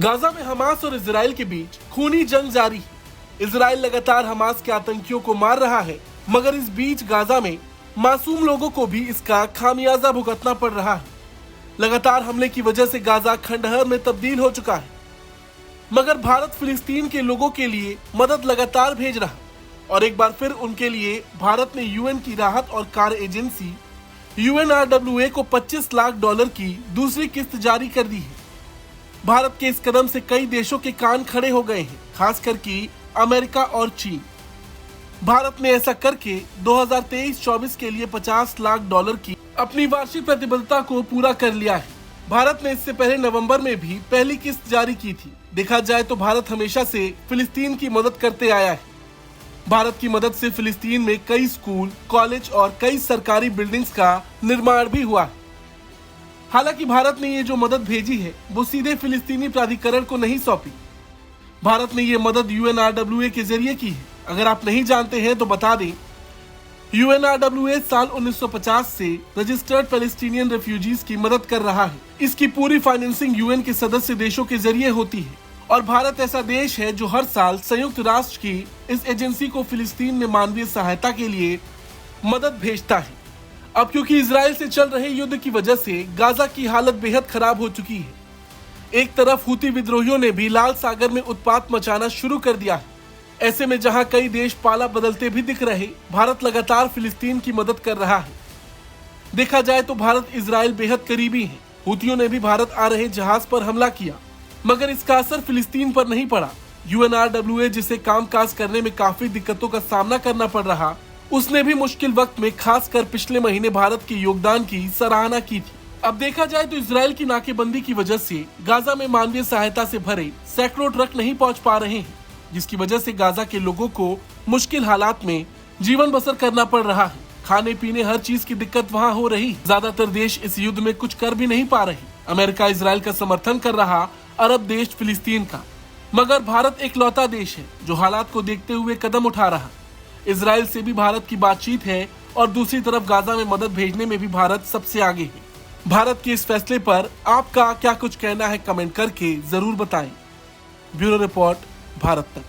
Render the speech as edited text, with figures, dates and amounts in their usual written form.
Gaza में Hamas और Israel के बीच खूनी जंग जारी है। इजराइल लगातार हमास के आतंकियों को मार रहा है, मगर इस बीच गाजा में मासूम लोगों को भी इसका खामियाजा भुगतना पड़ रहा है। लगातार हमले की वजह से गाजा खंडहर में तब्दील हो चुका है, मगर भारत फिलिस्तीन के लोगों के लिए मदद लगातार भेज रहा और एक बार फिर उनके लिए भारत ने यूएन की राहत और कार्य एजेंसी UNRWA को $25 लाख की दूसरी किस्त जारी कर दी है। भारत के इस कदम से कई देशों के कान खड़े हो गए हैं, खासकर कि अमेरिका और चीन। भारत ने ऐसा करके 2023-24 के लिए $50 लाख की अपनी वार्षिक प्रतिबद्धता को पूरा कर लिया है। भारत ने इससे पहले नवंबर में भी पहली किस्त जारी की थी। देखा जाए तो भारत हमेशा से फिलिस्तीन की मदद करते आया है। भारत की मदद से फिलिस्तीन में कई स्कूल, कॉलेज और कई सरकारी बिल्डिंग्स का निर्माण भी हुआ है। हालांकि भारत ने ये जो मदद भेजी है वो सीधे फिलिस्तीनी प्राधिकरण को नहीं सौंपी। भारत ने ये मदद UNRWA के जरिए की है। अगर आप नहीं जानते हैं तो बता दें, UNRWA साल 1950 से रजिस्टर्ड पैलेस्टीनियन रेफ्यूजीज की मदद कर रहा है। इसकी पूरी फाइनेंसिंग UN के सदस्य देशों के जरिए होती है और भारत ऐसा देश है जो हर साल संयुक्त राष्ट्र की इस एजेंसी को फिलिस्तीन में मानवीय सहायता के लिए मदद भेजता है। अब क्योंकि इजराइल से चल रहे युद्ध की वजह से गाजा की हालत बेहद खराब हो चुकी है। एक तरफ हुती विद्रोहियों ने भी लाल सागर में उत्पात मचाना शुरू कर दिया है। ऐसे में जहां कई देश पाला बदलते भी दिख रहे, भारत लगातार फिलिस्तीन की मदद कर रहा है। देखा जाए तो भारत इजराइल बेहद करीबी है। हुतियों ने भी भारत आ रहे जहाज पर हमला किया, मगर इसका असर फिलिस्तीन पर नहीं पड़ा। UNRWA जिसे कामकाज करने में काफी दिक्कतों का सामना करना पड़ रहा, उसने भी मुश्किल वक्त में खासकर पिछले महीने भारत के योगदान की सराहना की थी। अब देखा जाए तो इजराइल की नाकेबंदी की वजह से गाजा में मानवीय सहायता से भरे सैकड़ों ट्रक नहीं पहुंच पा रहे हैं, जिसकी वजह से गाजा के लोगों को मुश्किल हालात में जीवन बसर करना पड़ रहा है। खाने पीने हर चीज की दिक्कत वहां हो रही। ज्यादातर देश इस युद्ध में कुछ कर भी नहीं पा रहे। अमेरिका इजराइल का समर्थन कर रहा, अरब देश फिलिस्तीन का, मगर भारत एकलौता देश है जो हालात को देखते हुए कदम उठा रहा। इजराइल से भी भारत की बातचीत है और दूसरी तरफ गाजा में मदद भेजने में भी भारत सबसे आगे है। भारत के इस फैसले पर आपका क्या कुछ कहना है, कमेंट करके जरूर बताएं। ब्यूरो रिपोर्ट, भारत तक।